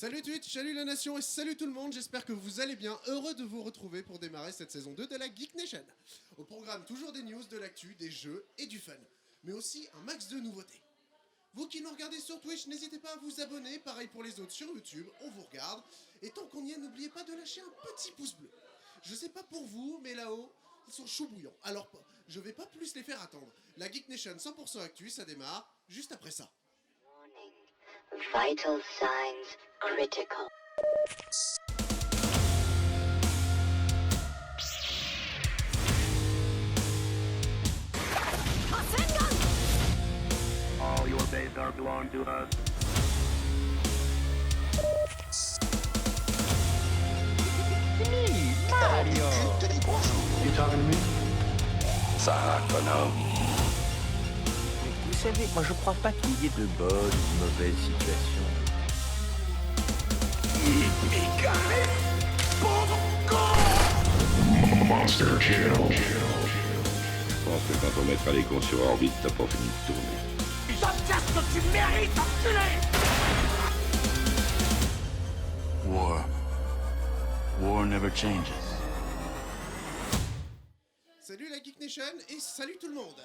Salut Twitch, salut la nation et salut tout le monde, j'espère que vous allez bien, heureux de vous retrouver pour démarrer cette saison 2 de la Geek Nation. Au programme, toujours des news, de l'actu, des jeux et du fun, mais aussi un max de nouveautés. Vous qui nous regardez sur Twitch, n'hésitez pas à vous abonner, pareil pour les autres sur YouTube, on vous regarde. Et tant qu'on y est, n'oubliez pas de lâcher un petit pouce bleu. Je sais pas pour vous, mais là-haut, ils sont chauds bouillants. Alors, je vais pas plus les faire attendre. La Geek Nation 100% actu, ça démarre juste après ça. Vital signs critical. All your days are belong to us. Me, Mario. You talking to me? Sarah Connor. Vous savez, moi je crois pas qu'il y ait de bonnes ou de mauvaises situations. Monster kill. Je pense que quand on mettra les cons sur orbite, t'as pas fini de tourner. T'obtiens ce que tu mérites, enculé! War never changes. Salut la Geek Nation et salut tout le monde.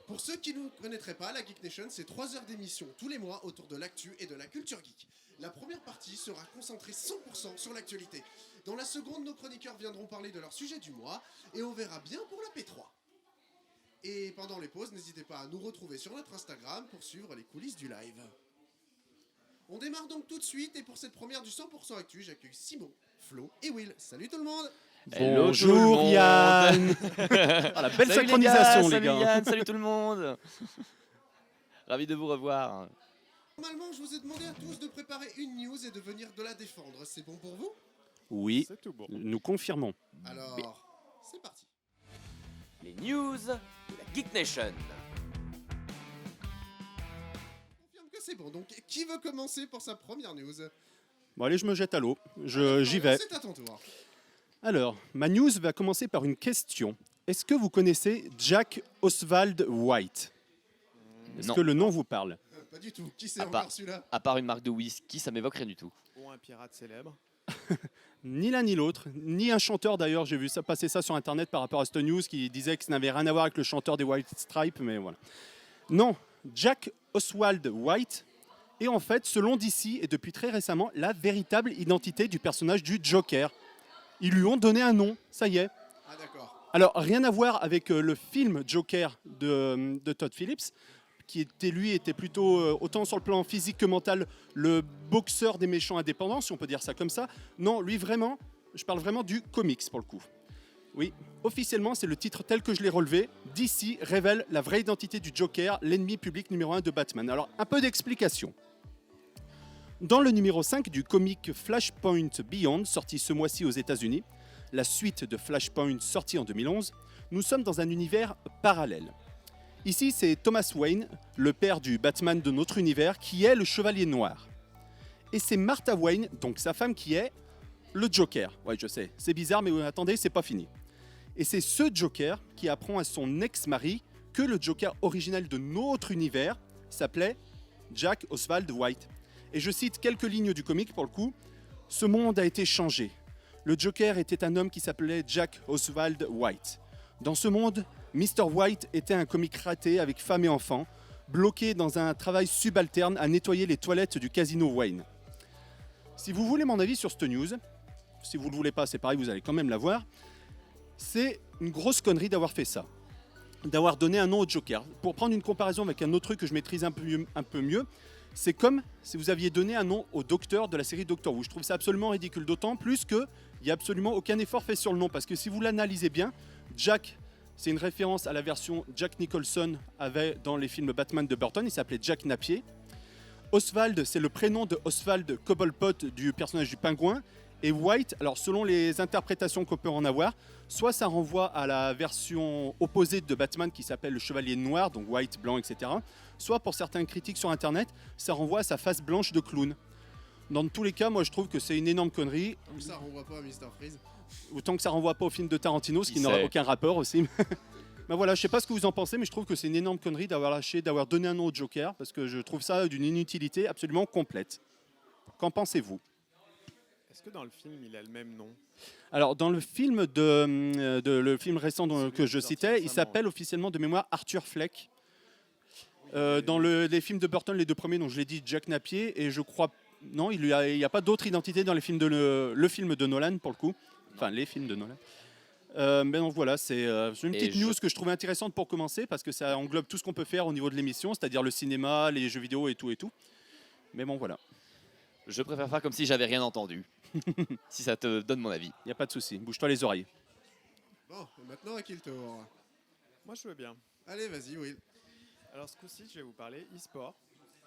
Pour ceux qui ne connaîtraient pas, la Geek Nation, c'est 3 heures d'émission tous les mois autour de l'actu et de la culture geek. La première partie sera concentrée 100% sur l'actualité. Dans la seconde, nos chroniqueurs viendront parler de leur sujet du mois et on verra bien pour la P3. Et pendant les pauses, n'hésitez pas à nous retrouver sur notre Instagram pour suivre les coulisses du live. On démarre donc tout de suite et pour cette première du 100% actu, j'accueille Simon, Flo et Will. Salut tout le monde! Hello Bonjour tout le monde. Yann. Ah, la belle Salut synchronisation les salut gars. Yann, salut tout le monde. Ravi de vous revoir. Normalement, je vous ai demandé à tous de préparer une news et de venir de la défendre. C'est bon pour vous? Oui, C'est tout bon. nous confirmons. Alors, c'est parti. Les news de la Geek Nation. Je confirme que c'est bon. Donc, qui veut commencer pour sa première news? Bon allez, je me jette à l'eau. J'y vais. C'est à ton tour. Alors, ma news va commencer par une question. Est-ce que vous connaissez Jack Oswald White? Est-ce Non, que le nom vous parle? Pas du tout. Qui c'est Ah, encore pas. celui-là? à part une marque de whisky, ça m'évoque rien du tout. Ou un pirate célèbre. Ni l'un ni l'autre, ni un chanteur d'ailleurs. J'ai vu ça passer ça sur internet par rapport à cette news qui disait que ça n'avait rien à voir avec le chanteur des White Stripes, mais voilà. Non, Jack Oswald White est en fait, selon DC et depuis très récemment, la véritable identité du personnage du Joker. Ils lui ont donné un nom, ça y est. Ah d'accord. Alors, rien à voir avec le film Joker de Todd Phillips, qui était plutôt, autant sur le plan physique que mental, le boxeur des méchants indépendants, si on peut dire ça comme ça. Non, lui vraiment, je parle vraiment du comics pour le coup. Oui, officiellement, c'est le titre tel que je l'ai relevé. DC révèle la vraie identité du Joker, l'ennemi public numéro 1 de Batman. Alors, un peu d'explication. Dans le numéro 5 du comic Flashpoint Beyond, sorti ce mois-ci aux États-Unis, la suite de Flashpoint sortie en 2011, nous sommes dans un univers parallèle. Ici, c'est Thomas Wayne, le père du Batman de notre univers, qui est le Chevalier Noir. Et c'est Martha Wayne, donc sa femme, qui est le Joker. Ouais, je sais, c'est bizarre, mais attendez, c'est pas fini. Et c'est ce Joker qui apprend à son ex-mari que le Joker original de notre univers s'appelait Jack Oswald White. Et je cite quelques lignes du comic pour le coup. Ce monde a été changé. Le Joker était un homme qui s'appelait Jack Oswald White. Dans ce monde, Mr. White était un comique raté avec femme et enfants, bloqué dans un travail subalterne à nettoyer les toilettes du casino Wayne. Si vous voulez mon avis sur cette news, si vous ne le voulez pas, c'est pareil, vous allez quand même la voir, c'est une grosse connerie d'avoir fait ça. D'avoir donné un nom au Joker. Pour prendre une comparaison avec un autre truc que je maîtrise un peu mieux, c'est comme si vous aviez donné un nom au docteur de la série Doctor Who. Je trouve ça absolument ridicule, d'autant plus qu'il n'y a absolument aucun effort fait sur le nom. Parce que si vous l'analysez bien, Jack, c'est une référence à la version Jack Nicholson avait dans les films Batman de Burton, il s'appelait Jack Napier. Oswald, c'est le prénom de Oswald Cobblepot, du personnage du pingouin. Et White, alors selon les interprétations qu'on peut en avoir, soit ça renvoie à la version opposée de Batman qui s'appelle le Chevalier Noir, donc White, blanc, etc. Soit pour certains critiques sur Internet, ça renvoie à sa face blanche de clown. Dans tous les cas, moi je trouve que c'est une énorme connerie. Donc ça renvoie pas à Mr. Freeze. Autant que ça renvoie pas au film de Tarantino, ce qui Qui n'aura sait. aucun rapport aussi. Ben voilà, je sais pas ce que vous en pensez, mais je trouve que c'est une énorme connerie d'avoir donné un nom au Joker, parce que je trouve ça d'une inutilité absolument complète. Qu'en pensez-vous? Est-ce que dans le film, il a le même nom? Alors, dans le film, le film récent que je citais, il s'appelle officiellement de mémoire Arthur Fleck. Dans les films de Burton, les deux premiers, dont je l'ai dit, Jack Napier, et je crois... Non, il n'y a pas d'autre identité dans les films le film de Nolan, pour le coup. Enfin, les films de Nolan. Mais donc voilà, c'est une petite news que je trouvais intéressante pour commencer, parce que ça englobe tout ce qu'on peut faire au niveau de l'émission, c'est-à-dire le cinéma, les jeux vidéo et tout et tout. Mais bon, voilà. Je préfère faire comme si j'avais rien entendu. Si ça te donne mon avis. Il n'y a pas de souci. Bouge-toi les oreilles. Bon, et maintenant à qui le tour? Moi, je veux bien. Allez, vas-y, Will. Alors, ce coup-ci, je vais vous parler e-sport,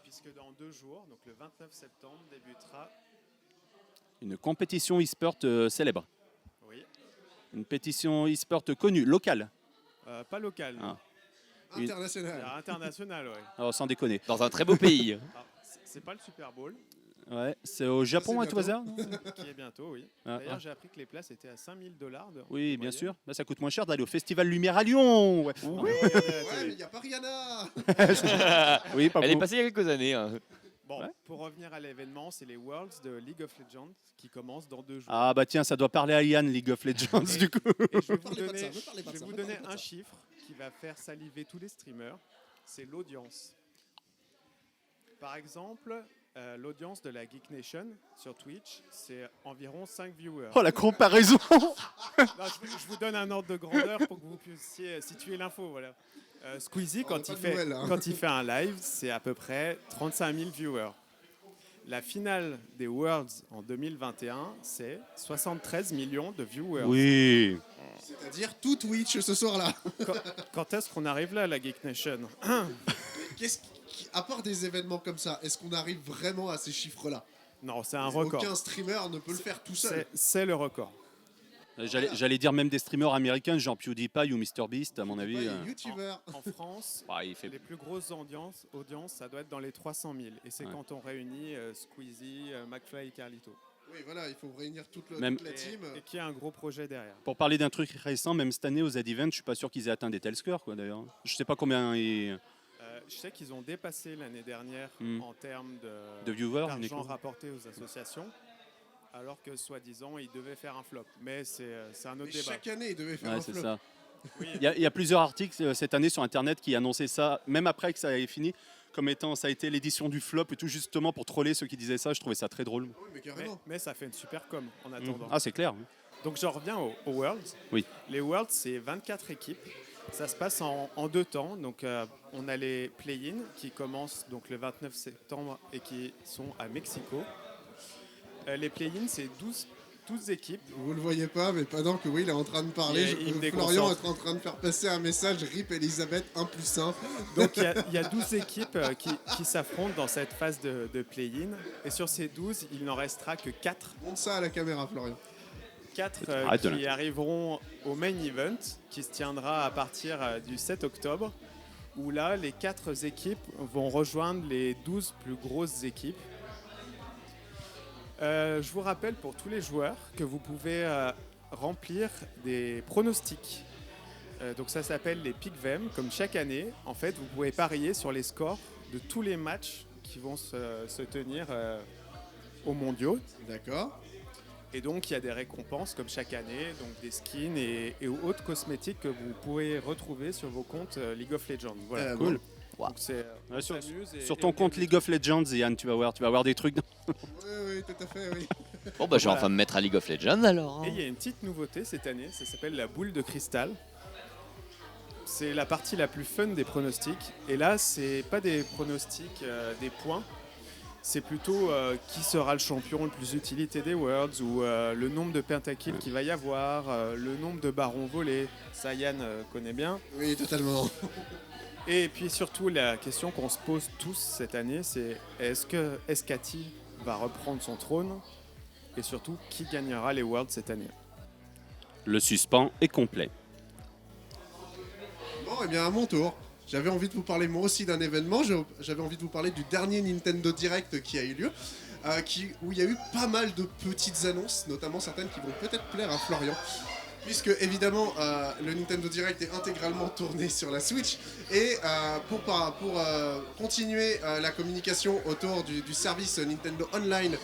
puisque dans 2 jours, donc le 29 septembre, débutera... Une compétition e-sport célèbre. Oui. Une pétition e-sport connue, locale. Pas local, non. International. International, ouais. Alors, sans déconner. Dans un très beau pays. Alors, c'est pas le Super Bowl. Ouais, c'est au Japon à tout hasard, non? Qui est bientôt, oui. Ah, D'ailleurs, ah. j'ai appris que les places étaient à 5 000 $. Oui, bien sûr. Bah, ça coûte moins cher d'aller au Festival Lumière à Lyon. Ouais. Oui. Ouais, mais il n'y a pas Rihanna. Oui, pas Elle est beau. passée il y a quelques années. Hein. Bon, Ouais. pour revenir à l'événement, c'est les Worlds de League of Legends qui commencent dans 2 jours. Ah bah tiens, ça doit parler à Yann, League of Legends, du coup. Et je vais vous parlez pas de ça, donner, ne parlez pas de je vais ça, vous ne donner parlez pas de un ça. chiffre qui va faire saliver tous les streamers. C'est l'audience. Par exemple, l'audience de la Geek Nation sur Twitch, c'est environ 5 viewers. Oh la comparaison. Non, je vous donne un ordre de grandeur pour que vous puissiez situer l'info. Voilà. Squeezie, On a quand pas il, de fait, nouvelles, hein. quand il fait un live, c'est à peu près 35 000 viewers. La finale des Worlds en 2021, c'est 73 millions de viewers. Oui. C'est-à-dire tout Twitch ce soir-là. Quand est-ce qu'on arrive là, la Geek Nation? Qu'est-ce à part des événements comme ça, est-ce qu'on arrive vraiment à ces chiffres-là? Non, c'est un record. Aucun streamer ne peut le faire tout seul. C'est le record. J'allais dire même des streamers américains, genre PewDiePie ou MrBeast, à mon avis. YouTuber. En France, Bah, il fait... les plus grosses audiences, ça doit être dans les 300 000. Et c'est Ouais. quand on réunit Squeezie, McFly et Carlito. Oui, voilà, il faut réunir toute Même- la team. Et qu'il y a un gros projet derrière. Pour parler d'un truc récent, même cette année aux Z-Event, je suis pas sûr qu'ils aient atteint des tels scores, quoi, d'ailleurs. Je sais pas combien ils... Je sais qu'ils ont dépassé l'année dernière en termes de viewers, d'argent uniquement. rapporté aux associations, alors que soi-disant ils devaient faire un flop. Mais c'est un autre Et débat. chaque année, il devait faire Ouais, un c'est flop. ça. Oui, Il y a plusieurs articles cette année sur Internet qui annonçaient ça, même après que ça ait fini, comme étant ça a été l'édition du flop et tout, justement pour troller ceux qui disaient ça. Je trouvais ça très drôle. Oui, mais carrément. mais ça fait une super com en attendant. Ah, c'est clair. Donc j'en reviens aux Worlds. Oui. Les Worlds, c'est 24 équipes. Ça se passe en 2 temps. Donc on a les play-in qui commencent donc le 29 septembre et qui sont à Mexico. Les play-in, c'est 12 équipes. Vous le voyez pas, mais pendant que Will est en train de parler, Il me Florian déconcentre. est en train de faire passer un message RIP Elisabeth 1+1. Donc il y a 12 équipes qui s'affrontent dans cette phase de play-in. Et sur ces 12, il n'en restera que 4. Montre ça à la caméra, Florian. 4 Arrête de qui arriveront au main event qui se tiendra à partir du 7 octobre où là les 4 équipes vont rejoindre les 12 plus grosses équipes. Je vous rappelle pour tous les joueurs que vous pouvez remplir des pronostics. Donc ça s'appelle les pick-them. Comme chaque année, en fait, vous pouvez parier sur les scores de tous les matchs qui vont se tenir aux mondiaux. D'accord. Et donc, il y a des récompenses comme chaque année, donc des skins et autres cosmétiques que vous pouvez retrouver sur vos comptes League of Legends. Voilà. Cool. Donc, c'est, on Ouais, sur s'amuse sur et ton on compte gagne. League of Legends, Yann, tu vas voir des trucs. Oui, oui, tout à fait, oui. Bon, bah, je vais Voilà. enfin me mettre à League of Legends alors. Et il y a une petite nouveauté cette année, ça s'appelle la boule de cristal. C'est la partie la plus fun des pronostics. Et là, c'est pas des pronostics des points. C'est plutôt qui sera le champion le plus utilité des Worlds ou le nombre de pentakills qu'il va y avoir, le nombre de barons volés. Ça, Yann connaît bien. Oui, totalement. Et puis surtout, la question qu'on se pose tous cette année, c'est est-ce que Escati va reprendre son trône? Et surtout, qui gagnera les Worlds cette année? Le suspens est complet. Bon, et bien à mon tour. J'avais envie de vous parler moi aussi d'un événement. J'avais envie de vous parler du dernier Nintendo Direct qui a eu lieu, où il y a eu pas mal de petites annonces, notamment certaines qui vont peut-être plaire à Florian. puisque évidemment le Nintendo Direct est intégralement tourné sur la Switch et pour continuer la communication autour du service Nintendo Online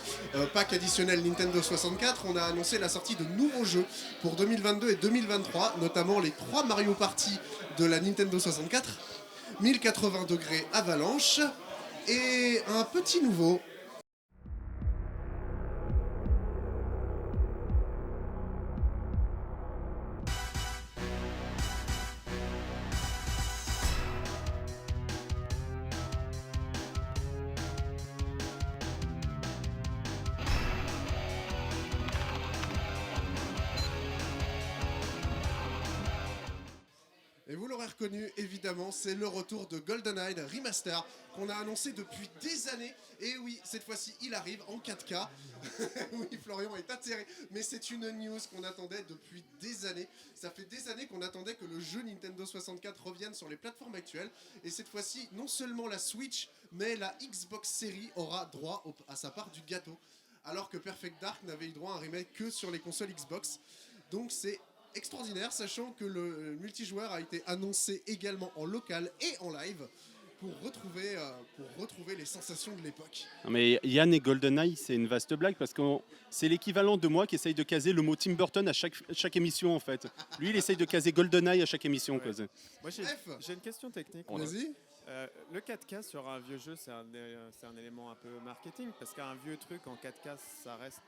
pack additionnel Nintendo 64, on a annoncé la sortie de nouveaux jeux pour 2022 et 2023, notamment les 3 Mario Party de la Nintendo 64, 1080 degrés Avalanche et un petit nouveau. Et vous l'aurez reconnu, évidemment, c'est le retour de GoldenEye Remaster qu'on a annoncé depuis des années. Et oui, cette fois-ci, il arrive en 4K. Oui, Florian est atterré, mais c'est une news qu'on attendait depuis des années. Ça fait des années qu'on attendait que le jeu Nintendo 64 revienne sur les plateformes actuelles. Et cette fois-ci, non seulement la Switch, mais la Xbox Series aura droit à sa part du gâteau. Alors que Perfect Dark n'avait eu droit à un remake que sur les consoles Xbox. Donc c'est extraordinaire, sachant que le multijoueur a été annoncé également en local et en live pour retrouver les sensations de l'époque. Non, mais Yann et GoldenEye, c'est une vaste blague parce que c'est l'équivalent de moi qui essaye de caser le mot Tim Burton à chaque émission en fait. Lui, il essaye de caser GoldenEye à chaque émission. Ouais. Quoi. Moi, j'ai une question technique. Vas-y. Le 4K sur un vieux jeu, c'est un élément un peu marketing, parce qu'un vieux truc en 4K, ça reste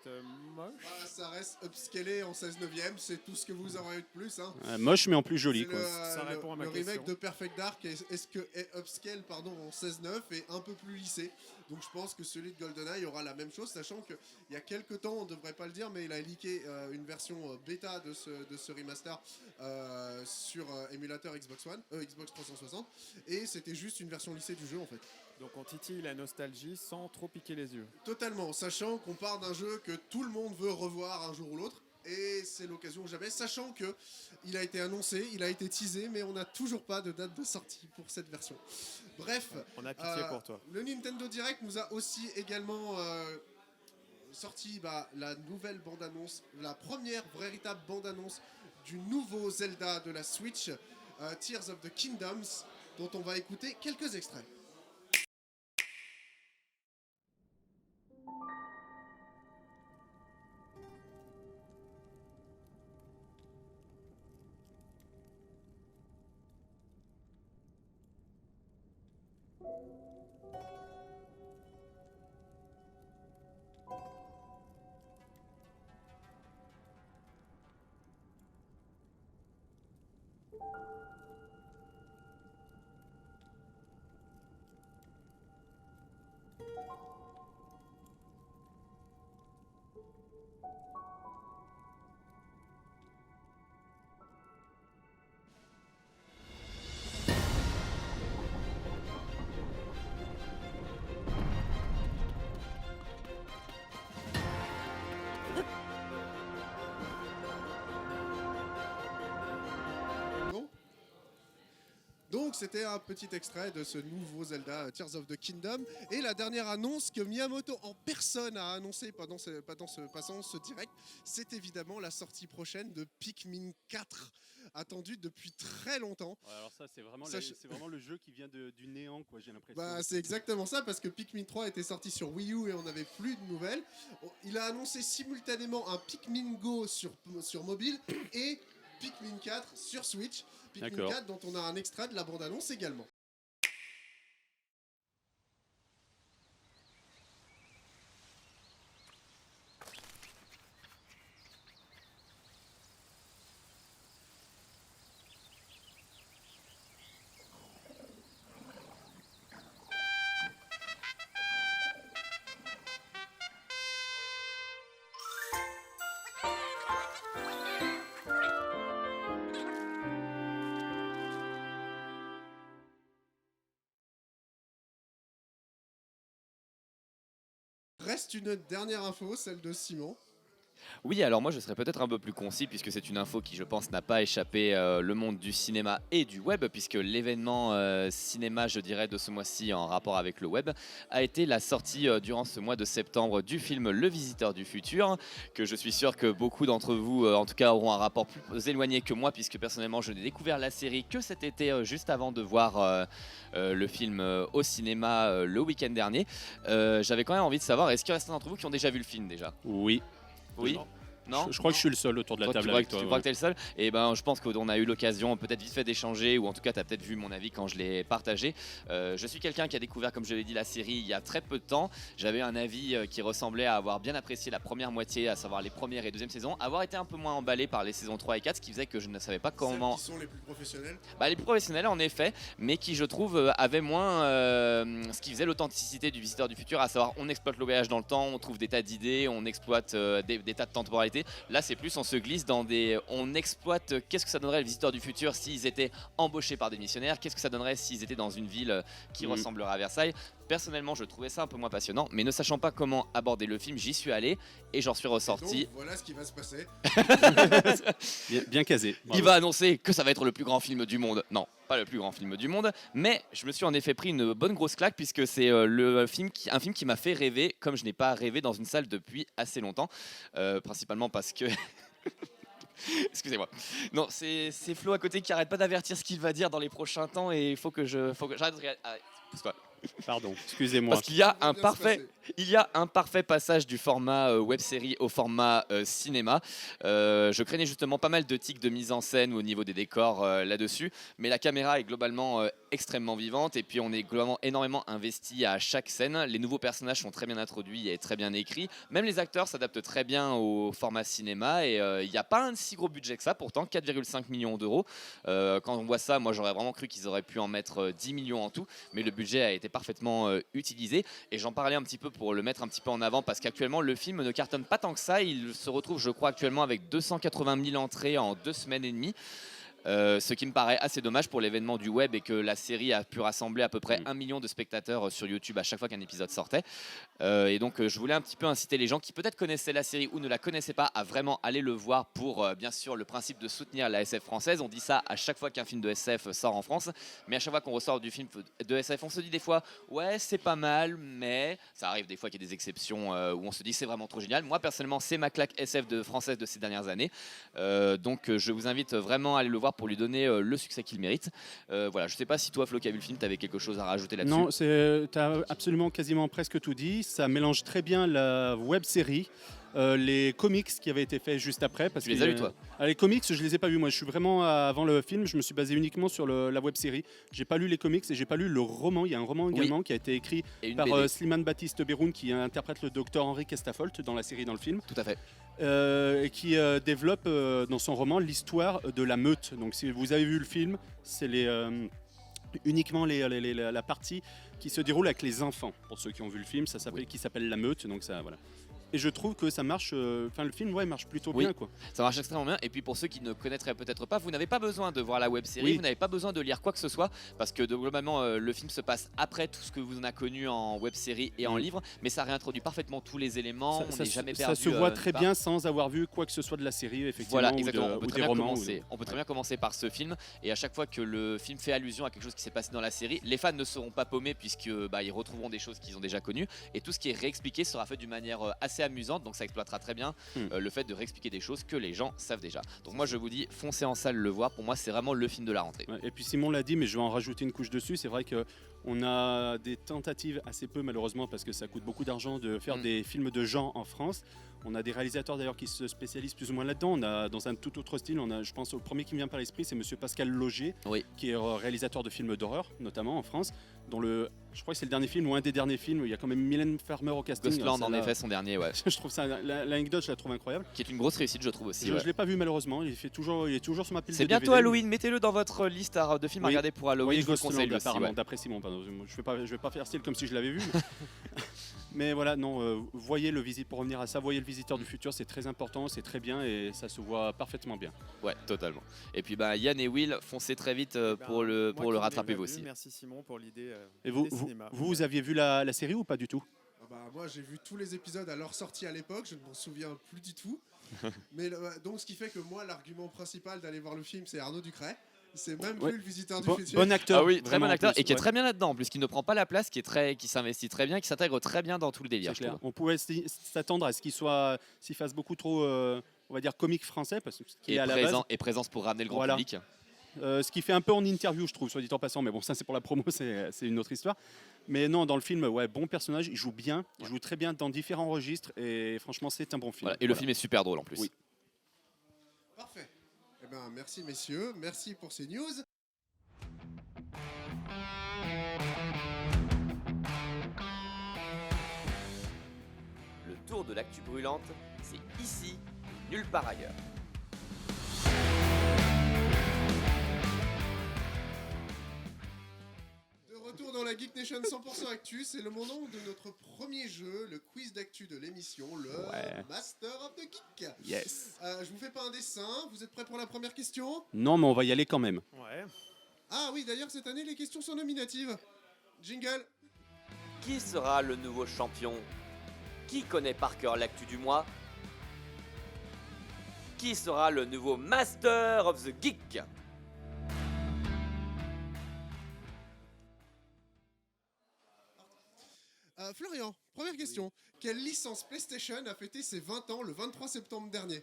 moche. Voilà, ça reste upscalé en 16 neuvième, c'est tout ce que vous aurez eu de plus. Hein. Moche mais en plus joli. C'est Quoi. Ça répond à ma le question. remake de Perfect Dark est upscale en 16.9 et un peu plus lissé. Donc je pense que celui de GoldenEye aura la même chose, sachant qu'il y a quelques temps, on ne devrait pas le dire, mais il a leaké une version bêta de ce remaster sur émulateur Xbox One, Xbox 360, et c'était juste une version lissée du jeu en fait. Donc on titille la nostalgie sans trop piquer les yeux. Totalement, sachant qu'on part d'un jeu que tout le monde veut revoir un jour ou l'autre. Et c'est l'occasion jamais, sachant que il a été annoncé, il a été teasé, mais on n'a toujours pas de date de sortie pour cette version. Bref, On a pitié pour toi. le Nintendo Direct nous a aussi également sorti la nouvelle bande-annonce, la première véritable bande-annonce du nouveau Zelda de la Switch, Tears of the Kingdoms, dont on va écouter quelques extraits. Donc c'était un petit extrait de ce nouveau Zelda Tears of the Kingdom et la dernière annonce que Miyamoto en personne a annoncé pendant ce direct, c'est évidemment la sortie prochaine de Pikmin 4, attendue depuis très longtemps. Ouais, alors ça c'est vraiment le jeu qui vient du néant quoi, j'ai l'impression. C'est exactement ça parce que Pikmin 3 était sorti sur Wii U et on n'avait plus de nouvelles. Il a annoncé simultanément un Pikmin Go sur mobile et Pikmin 4 sur Switch. Pikmin 4 dont on a un extrait de la bande-annonce également. Reste une dernière info, celle de Simon. Oui, alors moi je serais peut-être un peu plus concis puisque c'est une info qui je pense n'a pas échappé le monde du cinéma et du web puisque l'événement cinéma je dirais de ce mois-ci en rapport avec le web a été la sortie durant ce mois de septembre du film Le Visiteur du Futur que je suis sûr que beaucoup d'entre vous en tout cas auront un rapport plus éloigné que moi puisque personnellement je n'ai découvert la série que cet été juste avant de voir le film au cinéma le week-end dernier. J'avais quand même envie de savoir est-ce qu'il y a certains d'entre vous qui ont déjà vu le film déjà? Oui. Oui. Non. Je crois que je suis le seul autour de la table avec toi. Tu crois que t'es le seul? Et ben, je pense qu'on a eu l'occasion peut-être vite fait d'échanger, ou en tout cas, tu as peut-être vu mon avis quand je l'ai partagé. Je suis quelqu'un qui a découvert, comme je l'ai dit, la série il y a très peu de temps. J'avais un avis qui ressemblait à avoir bien apprécié la première moitié, à savoir les premières et deuxième saisons, avoir été un peu moins emballé par les saisons 3 et 4, ce qui faisait que je ne savais pas comment. Celles qui sont les plus professionnels. Bah, les plus professionnels en effet, mais qui je trouve avaient moins ce qui faisait l'authenticité du Visiteur du Futur, à savoir on exploite le voyage dans le temps, on trouve des tas d'idées, on exploite des tas de temporalités. Là c'est plus on se glisse dans des... On exploite qu'est-ce que ça donnerait le Visiteur du Futur s'ils étaient embauchés par des missionnaires, qu'est-ce que ça donnerait s'ils étaient dans une ville qui ressemblerait à Versailles. Personnellement je trouvais ça un peu moins passionnant, mais ne sachant pas comment aborder le film, j'y suis allé et j'en suis ressorti. Donc, voilà ce qui va se passer. Bien casé. Bravo. Il va annoncer que ça va être le plus grand film du monde. Non, pas le plus grand film du monde, mais je me suis en effet pris une bonne grosse claque puisque c'est un film qui m'a fait rêver comme je n'ai pas rêvé dans une salle depuis assez longtemps, principalement parce que... Excusez-moi. Non, c'est Flo à côté qui arrête pas d'avertir ce qu'il va dire dans les prochains temps et il faut que j'arrête de regarder. Ah, pousse-toi. Pardon, excusez-moi. Parce qu'il y a Ça va un bien se parfait, passer. il y a un parfait passage du format web-série au format cinéma. Je craignais justement pas mal de tics de mise en scène ou au niveau des décors là-dessus, mais la caméra est globalement extrêmement vivante et puis on est globalement énormément investi à chaque scène. Les nouveaux personnages sont très bien introduits et très bien écrits. Même les acteurs s'adaptent très bien au format cinéma et il n'y a pas un si gros budget que ça, pourtant 4,5 millions d'euros. Quand on voit ça, moi j'aurais vraiment cru qu'ils auraient pu en mettre 10 millions en tout, mais le budget a été parfaitement utilisé et j'en parlais un petit peu pour le mettre un petit peu en avant parce qu'actuellement le film ne cartonne pas tant que ça. Il se retrouve je crois actuellement avec 280 000 entrées en 2 semaines et demie. Ce qui me paraît assez dommage pour l'événement du web et que la série a pu rassembler à peu près 1 million de spectateurs sur YouTube à chaque fois qu'un épisode sortait. Et donc je voulais un petit peu inciter les gens qui peut-être connaissaient la série ou ne la connaissaient pas à vraiment aller le voir pour bien sûr le principe de soutenir la SF française. On dit ça à chaque fois qu'un film de SF sort en France, mais à chaque fois qu'on ressort du film de SF on se dit des fois ouais c'est pas mal, mais ça arrive des fois qu'il y a des exceptions où on se dit c'est vraiment trop génial. Moi personnellement c'est ma claque SF française de ces dernières années, donc je vous invite vraiment à aller le voir pour lui donner le succès qu'il mérite. Voilà, je sais pas si toi Flo qui a vu le film, tu avais quelque chose à rajouter là-dessus. Non, tu as absolument quasiment presque tout dit. Ça mélange très bien la web série, les comics qui avaient été faits juste après. Parce Tu les as lus toi? Les comics, je les ai pas vus. Moi, je suis vraiment avant le film, je me suis basé uniquement sur la web série. J'ai pas lu les comics et j'ai pas lu le roman. Il y a un roman également qui a été écrit Et une par BD. Slimane Baptiste Beroun qui interprète le docteur Henri Castafolt dans la série, dans le film. Tout à fait. Et qui développe dans son roman l'histoire de la meute. Donc si vous avez vu le film, c'est uniquement la partie qui se déroule avec les enfants. Pour ceux qui ont vu le film, qui s'appelle La Meute. Donc ça, voilà. Et je trouve que ça marche. Enfin, le film, marche plutôt bien, quoi. Ça marche extrêmement bien. Et puis pour ceux qui ne connaîtraient peut-être pas, vous n'avez pas besoin de voir la web série, vous n'avez pas besoin de lire quoi que ce soit, parce que globalement le film se passe après tout ce que vous en avez connu en web série et en livre, mais ça réintroduit parfaitement tous les éléments. On n'est jamais perdu. Ça se voit très bien sans avoir vu quoi que ce soit de la série, effectivement. Voilà, exactement. Ou des romans. On peut très bien commencer par ce film, et à chaque fois que le film fait allusion à quelque chose qui s'est passé dans la série, les fans ne seront pas paumés puisque ils retrouveront des choses qu'ils ont déjà connues, et tout ce qui est réexpliqué sera fait d'une manière assez amusante, donc ça exploitera très bien le fait de réexpliquer des choses que les gens savent déjà. Donc moi je vous dis, foncez en salle le voir, pour moi c'est vraiment le film de la rentrée. Ouais, et puis Simon l'a dit, mais je vais en rajouter une couche dessus, c'est vrai que on a des tentatives assez peu malheureusement parce que ça coûte beaucoup d'argent de faire des films de genre en France. On a des réalisateurs d'ailleurs qui se spécialisent plus ou moins là-dedans. On a dans un tout autre style, je pense au premier qui me vient par l'esprit, c'est Monsieur Pascal Loger, qui est réalisateur de films d'horreur, notamment en France, dont je crois que c'est le dernier film ou un des derniers films où il y a quand même Mylène Farmer au casting. Ghostland en effet, son dernier, ouais. Je trouve ça, l'anecdote, je la trouve incroyable. Qui est une grosse réussite, je trouve aussi. Je l'ai pas vu malheureusement, il est toujours sur ma pile de C'est bientôt DVD. Halloween, mettez-le dans votre liste de films à regarder pour Halloween. Oui, je vous le conseille lui aussi, apparemment, d'après Simon. Pardon. Je vais pas faire style comme si je l'avais vu. Mais voilà, non, voyez pour revenir à ça, voyez le Visiteur du Futur, c'est très important, c'est très bien et ça se voit parfaitement bien. Ouais, totalement. Et puis Yann et Will, foncez très vite pour le rattraper vous aussi. Merci Simon pour l'idée. Et vous aviez vu la série ou pas du tout? bah moi j'ai vu tous les épisodes à leur sortie à l'époque, je ne m'en souviens plus du tout. Mais donc ce qui fait que moi l'argument principal d'aller voir le film c'est Arnaud Ducret. C'est même plus le visiteur du futur. Bon acteur. Ah oui, très vraiment, bon en acteur plus, et qui est ouais. très bien là-dedans en plus, qui ne prend pas la place, qui s'investit très bien, qui s'intègre très bien dans tout le délire. C'est je clair. trouve. On pouvait s'attendre à ce s'il fasse beaucoup trop, on va dire, comique français, parce que ce qui est à la base. Et présence pour ramener le grand Voilà. public. Ce qui fait un peu en interview, je trouve, soit dit en passant, mais bon, ça c'est pour la promo, c'est une autre histoire. Mais non, dans le film, ouais, bon personnage, il joue bien, il joue très bien dans différents registres, et franchement, c'est un bon film. Voilà. Et le film est super drôle en plus. Oui. Parfait. Eh ben, merci messieurs, merci pour ces news. Le tour de l'actu brûlante, c'est ici, nulle part ailleurs. De retour dans la Geek Nation 100% Actu, c'est le moment de notre premier jeu, le quiz d'actu de l'émission, le Master of the Geek. Yes. Je vous fais pas un dessin, vous êtes prêts pour la première question? Non, mais on va y aller quand même. Ouais. Ah oui, d'ailleurs cette année les questions sont nominatives. Jingle. Qui sera le nouveau champion? Qui connaît par cœur l'actu du mois? Qui sera le nouveau Master of the Geek? Florian, première question. Quelle licence PlayStation a fêté ses 20 ans le 23 septembre dernier?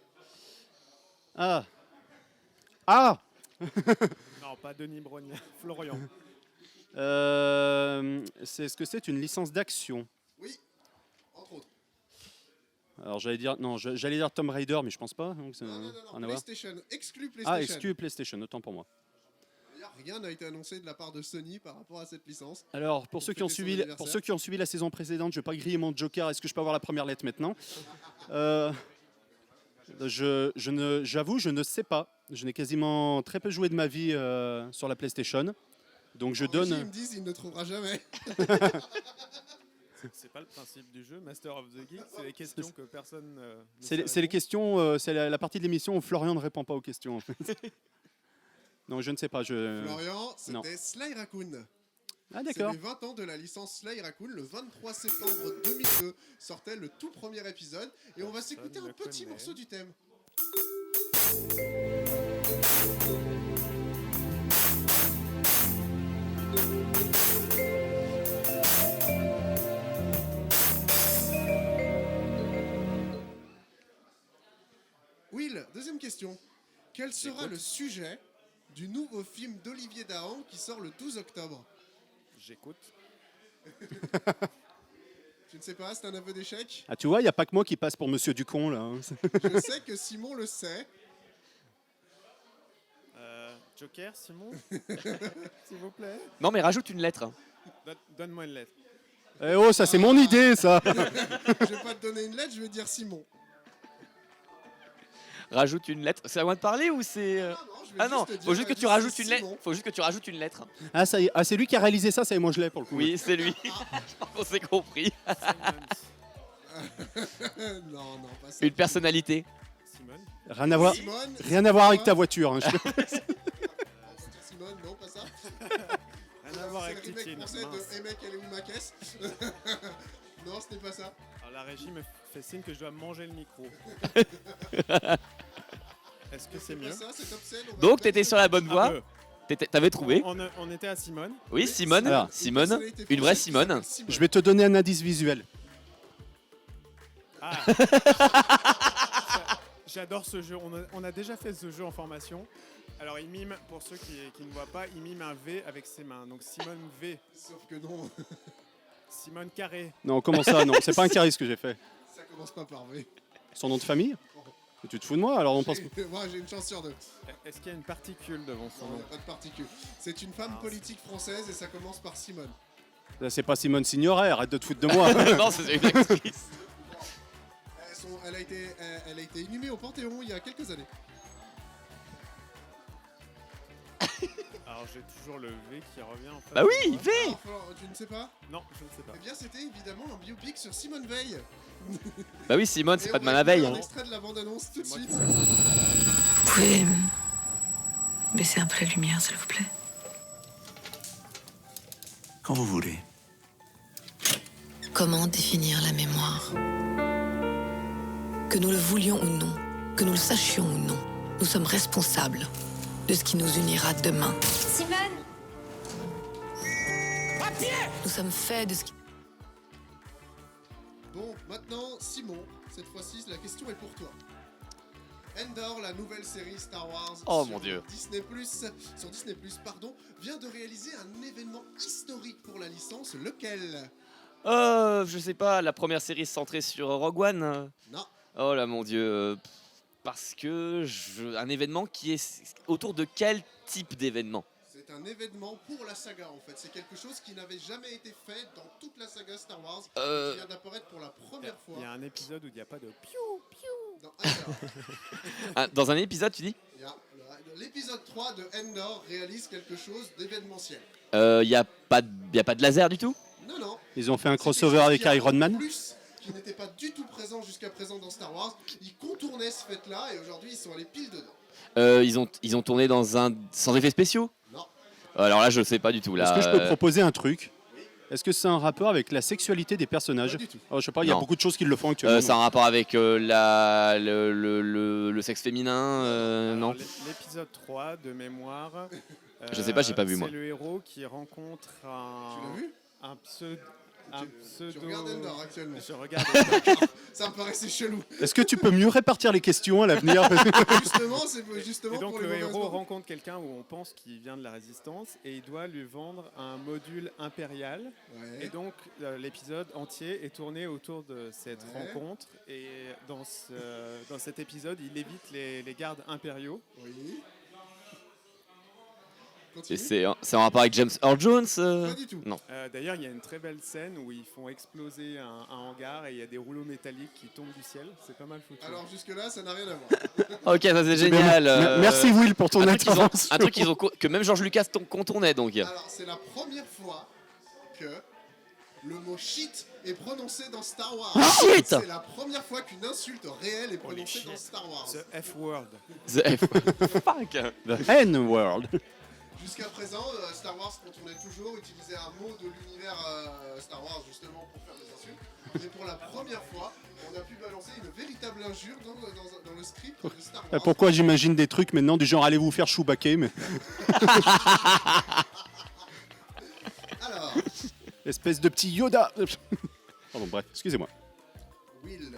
Ah. Non, pas Denis Brognard, Florian. C'est ce que c'est une licence d'action. Oui, entre autres. Alors j'allais dire Tomb Raider, mais je pense pas. Donc Non, rien à voir. PlayStation, exclu PlayStation. Ah, exclu PlayStation, autant pour moi. D'ailleurs, rien n'a été annoncé de la part de Sony par rapport à cette licence. Alors, pour ceux qui ont suivi la saison précédente, je vais pas griller mon Joker. Est-ce que je peux avoir la première lettre maintenant? J'avoue, je ne sais pas. Je n'ai quasiment très peu joué de ma vie sur la PlayStation. Donc je donne. Ils me disent, il ne trouvera jamais. C'est pas le principe du jeu, Master of the Geek, c'est les questions que personne. C'est les questions, c'est la partie de l'émission où Florian ne répond pas aux questions. En fait. Non, je ne sais pas. Florian, non. c'était Sly Raccoon. Ah C'est d'accord. les 20 ans de la licence Sly Raccoon. Le 23 septembre 2002 sortait le tout premier épisode. Et on va s'écouter un petit morceau du thème. Will, deuxième question. Quel sera le sujet du nouveau film d'Olivier Dahan qui sort le 12 octobre? J'écoute. Tu ne sais pas, c'est un aveu d'échec? Ah tu vois, il n'y a pas que moi qui passe pour Monsieur Ducon là. Hein. Je sais que Simon le sait. Joker, Simon, s'il vous plaît. Non mais rajoute une lettre. Donne-moi une lettre. Eh oh, ça c'est mon idée ça. Je vais pas te donner une lettre, je vais dire Simon. Rajoute une lettre. C'est à moi de parler ou c'est Ah non, faut juste que tu rajoutes une lettre. Faut juste que tu rajoutes une lettre. Ah ça y est, c'est lui qui a réalisé ça, moi je l'ai pour le coup. Oui, c'est lui. On s'est compris. Non, pas ça. Une personnalité. Simone. Rien à voir. Simone, Rien à voir avec ta voiture. Hein. Simone, non, pas ça. Rien à voir C'est avec le remake Titine. français mince. de Hey mec, elle est où ma caisse? Non, ce n'est pas ça. Alors la régie me fait signe que je dois manger le micro. Est-ce que c'est mieux? Pas ça, c'est obscène, on va Donc te t'étais mettre sur la bonne Un voie. peu. T'avais trouvé. On était à Simone. Oui, Simone. Alors, Simone. personnalité Une vraie française qui Simone. s'appelle Simone. Je vais te donner un indice visuel. Ah. J'adore ce jeu. On a déjà fait ce jeu en formation. Alors il mime, pour ceux qui ne voient pas, il mime un V avec ses mains. Donc Simone V. Sauf que non, Simone Carré. Non, comment ça? Non, c'est pas un charisme que j'ai fait. ça commence pas par V. Son nom de famille? Tu te fous de moi? Alors on pense. Moi, j'ai une chance sur deux. Est-ce qu'il y a une particule devant son Non, il n'y nom? a pas de particule. C'est une femme politique française et ça commence par Simone. C'est pas Simone Signoret, arrête de te foutre de moi. Non, c'est une actrice. Elle a été inhumée au Panthéon il y a quelques années. Alors j'ai toujours le V qui revient en fait. Bah oui, V. Alors, Florent, tu ne sais pas? Non, je ne sais pas. Eh bien, c'était évidemment un biopic sur Simone Veil. Bah oui, Simone, c'est Et pas on de va ma veille. écouter Hein. un extrait de la bande-annonce tout de C'est moi suite. Vous pouvez baisser un peu la lumière, s'il vous plaît? Quand vous voulez. comment définir la mémoire. Que nous le voulions ou non, que nous le sachions ou non, nous sommes responsables de ce qui nous unira demain. Simone! Nous sommes faits de ce qui... Bon, maintenant, Simon, cette fois-ci, la question est pour toi. Endor, la nouvelle série Star Wars Oh, sur mon Dieu. Disney+, vient de réaliser un événement historique pour la licence, lequel? Je sais pas, la première série centrée sur Rogue One. Non. Oh là mon dieu. Parce que un événement qui est autour de quel type d'événement? C'est un événement pour la saga en fait. C'est quelque chose qui n'avait jamais été fait dans toute la saga Star Wars. Qui vient d'apparaître pour la première fois. Il y a un épisode où il n'y a pas de piou piou. Dans Endor. Dans un épisode, tu dis? L'épisode 3 de Endor réalise quelque chose d'événementiel. Y a pas de laser du tout? Non. Ils ont fait un crossover avec Iron Man. Plus, qui n'était pas du tout présent jusqu'à présent dans Star Wars. Ils contournaient ce fait-là et aujourd'hui ils sont allés pile dedans. Ils ont tourné sans effets spéciaux? Non. Alors là, je sais pas du tout. Est-ce que je peux proposer un truc? Est-ce que c'est un rapport avec la sexualité des personnages? Pas du tout. Je sais pas, il y a Non. beaucoup de choses qui le font actuellement. C'est un rapport avec le sexe féminin, non? L'épisode 3 de mémoire. Je sais pas, j'ai pas vu, moi. C'est le héros qui rencontre Tu l'as vu? un pseudo. Tu regardes Endor actuellement. Je regarde Endor. Ça me paraissait chelou. Est-ce que tu peux mieux répartir les questions à l'avenir? Justement, c'est justement Et donc pour le les héros mauvaises langues. rencontre quelqu'un où on pense qu'il vient de la résistance et il doit lui vendre un module impérial. Ouais. Et donc l'épisode entier est tourné autour de cette Ouais. rencontre. Et dans cet épisode, il évite les gardes impériaux. Oui. Et Continue. c'est en rapport avec James Earl Jones? Pas du tout. Non. D'ailleurs, il y a une très belle scène où ils font exploser un hangar et il y a des rouleaux métalliques qui tombent du ciel. C'est pas mal foutu. Alors jusque-là, ça n'a rien à voir. Ok, ça c'est génial. Merci Will pour ton un truc intervention. un truc que même George Lucas contournait donc. Alors c'est la première fois que le mot shit est prononcé dans Star Wars. Shit. C'est la première fois qu'une insulte réelle est prononcée dans Star Wars. The F-word. The F. Fuck. The N-Word. Jusqu'à présent, Star Wars, quand on est toujours utilisé un mot de l'univers Star Wars justement pour faire des insultes. Mais pour la première fois, on a pu balancer une véritable injure dans le script de Star Wars. Pourquoi j'imagine des trucs maintenant du genre allez vous faire Chewbacca, mais Alors, espèce de petit Yoda. Pardon, bref, excusez-moi. Will.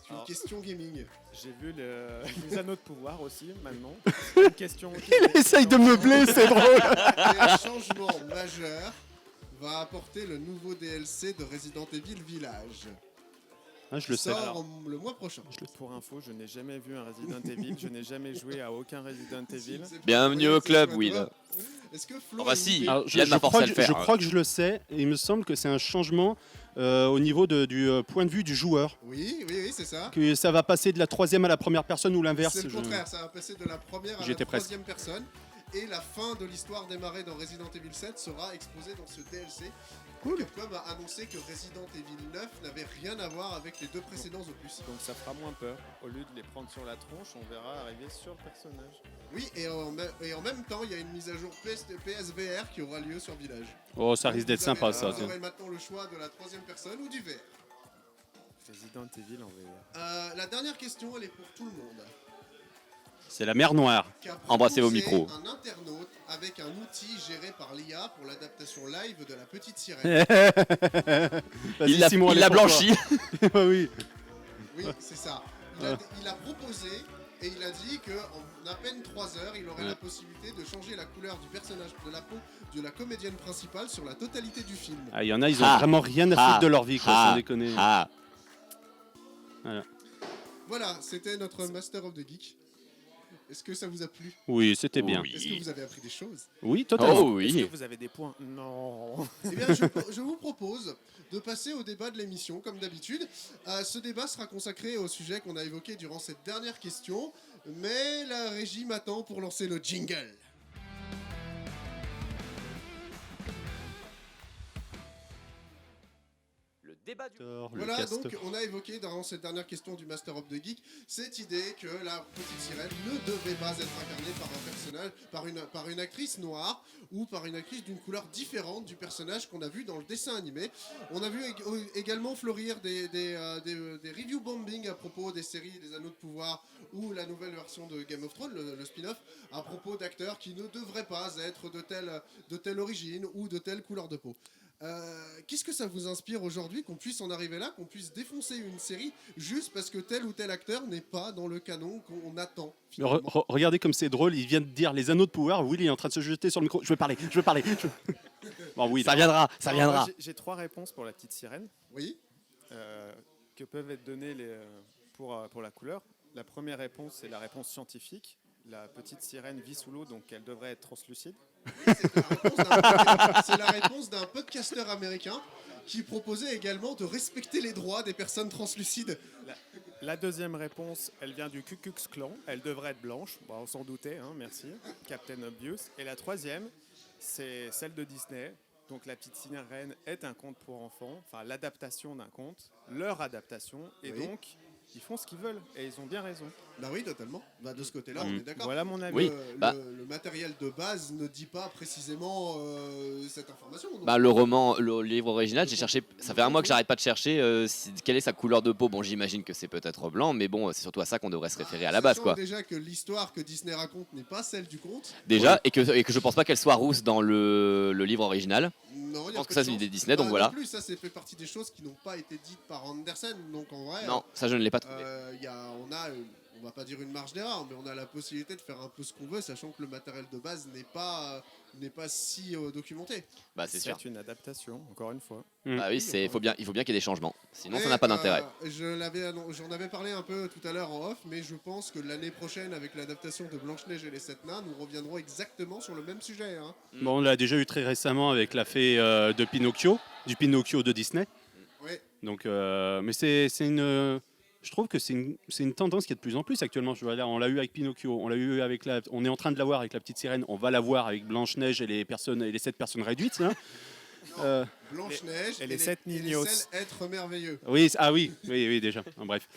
C'est une Alors. question gaming. J'ai vu les anneaux de pouvoir aussi maintenant. C'est une question. Il essaye de meubler, c'est drôle. Et un changement majeur va apporter le nouveau DLC de Resident Evil Village. Ah, je le sais. Sort le mois prochain. Pour info, je n'ai jamais vu un Resident Evil. Je n'ai jamais joué à aucun Resident Evil. Bienvenue au club, Will. Est-ce que Flo Oh bah a si. une idée Alors, Yann m'a forcé à le faire. je crois que je le sais, et il me semble que c'est un changement au niveau du point de vue du joueur. Oui, c'est ça. Que ça va passer de la troisième à la première personne ou l'inverse. C'est le contraire, ça va passer de la première à la J'étais presque. troisième personne. Et la fin de l'histoire démarrée dans Resident Evil 7 sera exposée dans ce DLC. Cool. Capcom a annoncé que Resident Evil 9 n'avait rien à voir avec les deux précédents opus. Donc ça fera moins peur. Au lieu de les prendre sur la tronche, on verra arriver sur le personnage. Oui, et en même temps, il y a une mise à jour PSVR qui aura lieu sur Village. Oh, ça risque d'être Vous avez- sympa ça. Vous aurez maintenant le choix de la troisième personne ou du VR. Resident Evil en VR. La dernière question, elle est pour tout le monde. C'est la mer Noire. Qu'a Embrassez vos proposé micros. Un internaute avec un outil géré par l'IA pour l'adaptation live de La Petite Sirène. Vas-y, Il l'a Simon, elle est il l'a pour toi. blanchi. Oui. Oui, c'est ça. Il a proposé et il a dit qu'en à peine 3 heures, il aurait la possibilité de changer la couleur du personnage, de la peau de la comédienne principale sur la totalité du film. Ah, il y en a, ils ont Ah. vraiment rien à foutre de leur vie, quoi, sans déconner. Voilà, c'était notre Master of the Geek. Est-ce que ça vous a plu? Oui, c'était bien. Oui. Est-ce que vous avez appris des choses? Oui, totalement. Oh Est-ce oui. que vous avez des points? Non. Eh bien, je vous propose de passer au débat de l'émission, comme d'habitude. Ce débat sera consacré au sujet qu'on a évoqué durant cette dernière question, mais la régie m'attend pour lancer le jingle. Le débat du... Voilà, donc on a évoqué dans cette dernière question du Master of the Geek cette idée que la petite sirène ne devait pas être incarnée par un personnage, par une actrice noire ou par une actrice d'une couleur différente du personnage qu'on a vu dans le dessin animé. On a vu également fleurir des review bombing à propos des séries des Anneaux de Pouvoir ou la nouvelle version de Game of Thrones, le spin-off, à propos d'acteurs qui ne devraient pas être de telle origine ou de telle couleur de peau. Qu'est-ce que ça vous inspire aujourd'hui qu'on puisse en arriver là, qu'on puisse défoncer une série juste parce que tel ou tel acteur n'est pas dans le canon qu'on attend? Regardez comme c'est drôle, il vient de dire les Anneaux de pouvoir. Willy est en train de se jeter sur le micro. Je veux parler. Bon, oui, ça viendra. J'ai 3 réponses pour la petite sirène. Oui. Que peuvent être données pour la couleur. La première réponse, c'est la réponse scientifique. La petite sirène vit sous l'eau, donc elle devrait être translucide. C'est la réponse d'un podcasteur américain qui proposait également de respecter les droits des personnes translucides. La deuxième réponse, elle vient du Ku Klux Klan. Elle devrait être blanche. Bon, on s'en doutait, hein, merci. Captain Obvious. Et la troisième, c'est celle de Disney. Donc la petite sirène est un conte pour enfants, enfin l'adaptation d'un conte, leur adaptation, et donc ils font ce qu'ils veulent, et ils ont bien raison. Bah oui, totalement. Bah, de ce côté-là, on est d'accord. Voilà mon avis. Oui. Le matériel de base ne dit pas précisément cette information. Donc. Bah, le livre original, j'ai cherché. Ça fait un mois que j'arrête pas de chercher quelle est sa couleur de peau. Bon, j'imagine que c'est peut-être blanc, mais bon, c'est surtout à ça qu'on devrait se référer à la base, quoi. Déjà que l'histoire que Disney raconte n'est pas celle du conte. Déjà, et que je pense pas qu'elle soit rousse dans le livre original. Non, je pense que ça c'est une idée Disney, donc voilà. En plus, ça c'est fait partie des choses qui n'ont pas été dites par Andersen, donc en vrai. Non, ça je ne l'ai pas trouvé. On va pas dire une marge d'erreur, mais on a la possibilité de faire un peu ce qu'on veut, sachant que le matériel de base n'est pas si documenté. Bah c'est sûr. C'est une adaptation, encore une fois. Bah oui, il faut bien qu'il y ait des changements. Sinon, ça n'a pas d'intérêt. J'en avais parlé un peu tout à l'heure en off, mais je pense que l'année prochaine, avec l'adaptation de Blanche-Neige et les 7 nains, nous reviendrons exactement sur le même sujet. Hein. Bon, on l'a déjà eu très récemment avec la fée de Pinocchio, du Pinocchio de Disney. Ouais. Donc, mais c'est une. Je trouve que c'est une tendance qui est de plus en plus actuellement. Je vois là, on l'a eu avec Pinocchio, on est en train de l'avoir avec la petite sirène, on va l'avoir avec Blanche-Neige et les 7 personnes réduites. Hein. Blanche-Neige et les 7 Nignos. Être merveilleux. Oui, oui, déjà. Bref.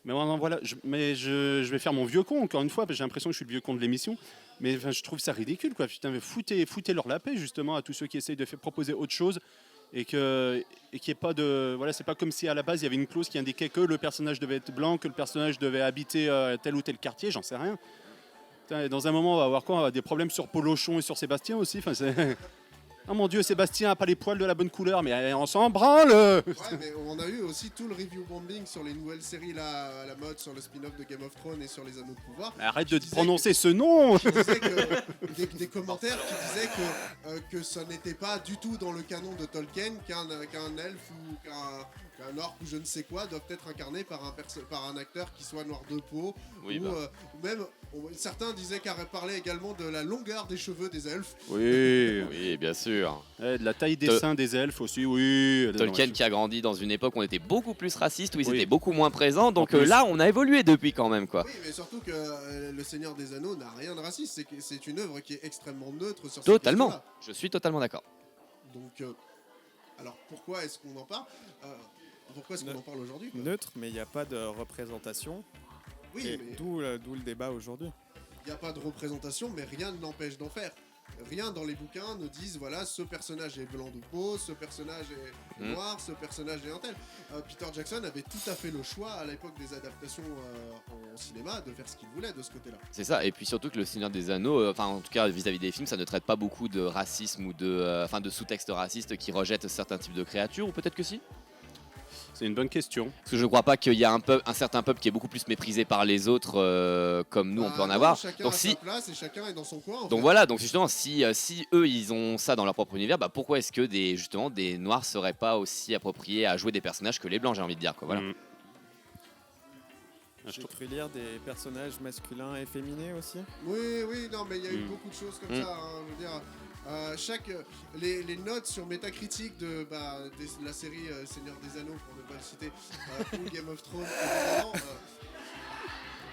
Mais voilà, je vais faire mon vieux con encore une fois, parce que j'ai l'impression que je suis le vieux con de l'émission. Mais je trouve ça ridicule, quoi. Putain, mais foutez-leur la paix justement à tous ceux qui essayent de proposer autre chose. Et qu'il n'y ait pas de. Voilà, c'est pas comme si à la base il y avait une clause qui indiquait que le personnage devait être blanc, que le personnage devait habiter tel ou tel quartier, j'en sais rien. Putain, dans un moment, on va avoir quoi? On va avoir des problèmes sur Polochon et sur Sébastien aussi. Enfin, c'est. Oh mon Dieu, Sébastien a pas les poils de la bonne couleur, mais on s'en branle. Ouais, mais on a eu aussi tout le review bombing sur les nouvelles séries là, à la mode, sur le spin-off de Game of Thrones et sur les Anneaux de Pouvoir. Mais arrête de prononcer ce nom. Des commentaires qui disaient que ça n'était pas du tout dans le canon de Tolkien qu'un elfe ou qu'un orc ou je ne sais quoi doivent être incarnés par un acteur qui soit noir de peau. Oui, ou même, certains disaient qu'à parler également de la longueur des cheveux des elfes. Oui, bien sûr. De la taille des seins des elfes aussi, oui. Tolkien qui a grandi dans une époque où on était beaucoup plus raciste, où ils étaient beaucoup moins présents. Donc là, on a évolué depuis quand même, quoi. Oui, mais surtout que Le Seigneur des Anneaux n'a rien de raciste. C'est une œuvre qui est extrêmement neutre sur totalement. Je suis totalement d'accord. Donc, alors pourquoi est-ce qu'on en parle Pourquoi est-ce qu'on en parle aujourd'hui? Neutre, mais il n'y a pas de représentation. Oui, d'où le débat aujourd'hui. Il n'y a pas de représentation, mais rien ne l'empêche d'en faire. Rien dans les bouquins ne disent voilà, ce personnage est blanc de peau, ce personnage est noir, ce personnage est un tel. Peter Jackson avait tout à fait le choix à l'époque des adaptations en cinéma de faire ce qu'il voulait de ce côté-là. C'est ça, et puis surtout que Le Seigneur des Anneaux, enfin en tout cas vis-à-vis des films, ça ne traite pas beaucoup de racisme ou de sous-textes racistes qui rejettent certains types de créatures, ou peut-être que si. C'est une bonne question. Parce que je ne crois pas qu'il y a un certain peuple qui est beaucoup plus méprisé par les autres comme nous on peut en avoir. Chacun donc a sa place et chacun est dans son coin. Donc voilà, donc justement si eux ils ont ça dans leur propre univers, bah pourquoi est-ce que des noirs seraient pas aussi appropriés à jouer des personnages que les blancs, j'ai envie de dire, quoi. Voilà. J'ai cru lire des personnages masculins et féminins aussi. Oui, non, mais il y a eu beaucoup de choses comme ça. Hein, je veux dire, les notes sur Metacritic de la série Seigneur des Anneaux, pour ne pas le citer, ou Game of Thrones, évidemment,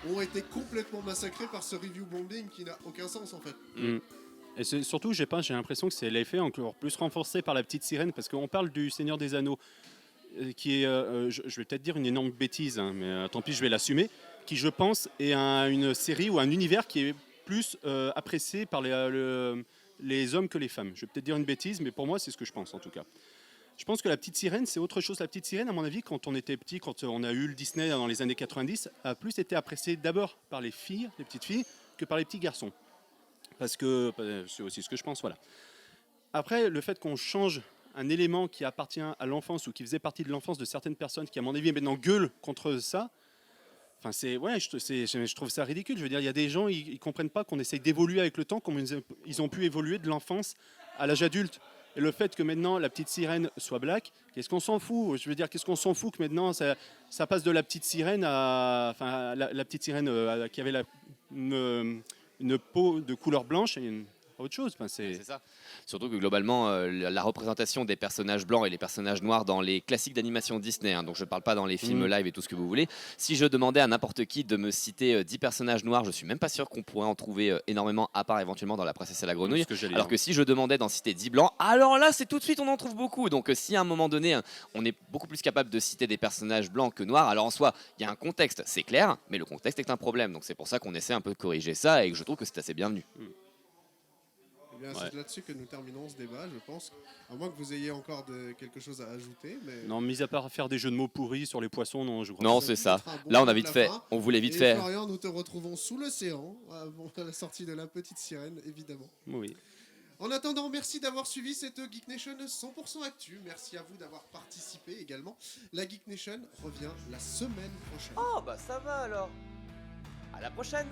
ont été complètement massacrés par ce review bombing qui n'a aucun sens en fait. Et surtout, j'ai l'impression que c'est l'effet encore plus renforcé par la petite sirène, parce qu'on parle du Seigneur des Anneaux. je vais peut-être dire une énorme bêtise, hein, mais tant pis, je vais l'assumer, qui je pense est une série ou un univers qui est plus apprécié par les hommes que les femmes. Je vais peut-être dire une bêtise, mais pour moi, c'est ce que je pense en tout cas. Je pense que La Petite Sirène, c'est autre chose. La Petite Sirène, à mon avis, quand on était petit, quand on a eu le Disney dans les années 90, a plus été apprécié d'abord par les filles, les petites filles, que par les petits garçons. Parce que c'est aussi ce que je pense, voilà. Après, le fait qu'on change un élément qui appartient à l'enfance ou qui faisait partie de l'enfance de certaines personnes qui, à mon avis, maintenant gueulent contre ça, enfin, je trouve ça ridicule. Je veux dire, il y a des gens, ils ne comprennent pas qu'on essaye d'évoluer avec le temps, comme ils ont pu évoluer de l'enfance à l'âge adulte. Et le fait que maintenant la petite sirène soit black, qu'est-ce qu'on s'en fout? Je veux dire, qu'est-ce qu'on s'en fout que maintenant ça passe de la petite sirène à, enfin, la petite sirène qui avait une peau de couleur blanche et autre chose. Enfin, c'est ça. Surtout que globalement, la représentation des personnages blancs et les personnages noirs dans les classiques d'animation Disney, hein, donc je ne parle pas dans les films live et tout ce que vous voulez, si je demandais à n'importe qui de me citer 10 personnages noirs, je ne suis même pas sûr qu'on pourrait en trouver énormément, à part éventuellement dans La Princesse et la Grenouille. Alors que si je demandais d'en citer 10 blancs, alors là, c'est tout de suite, on en trouve beaucoup. Donc si à un moment donné, on est beaucoup plus capable de citer des personnages blancs que noirs, alors en soi, il y a un contexte, c'est clair, mais le contexte est un problème. Donc c'est pour ça qu'on essaie un peu de corriger ça et que je trouve que c'est assez bienvenu. C'est là-dessus que nous terminons ce débat, je pense. À moins que vous ayez encore quelque chose à ajouter. Mais... Non, mis à part faire des jeux de mots pourris sur les poissons, non, je crois. Non, c'est ça. Là, on a vite fait. On voulait vite faire. Florian, nous te retrouvons sous l'océan, à la sortie de La Petite Sirène, évidemment. Oui. En attendant, merci d'avoir suivi cette Geek Nation 100% Actu. Merci à vous d'avoir participé également. La Geek Nation revient la semaine prochaine. Oh, bah ça va alors. À la prochaine.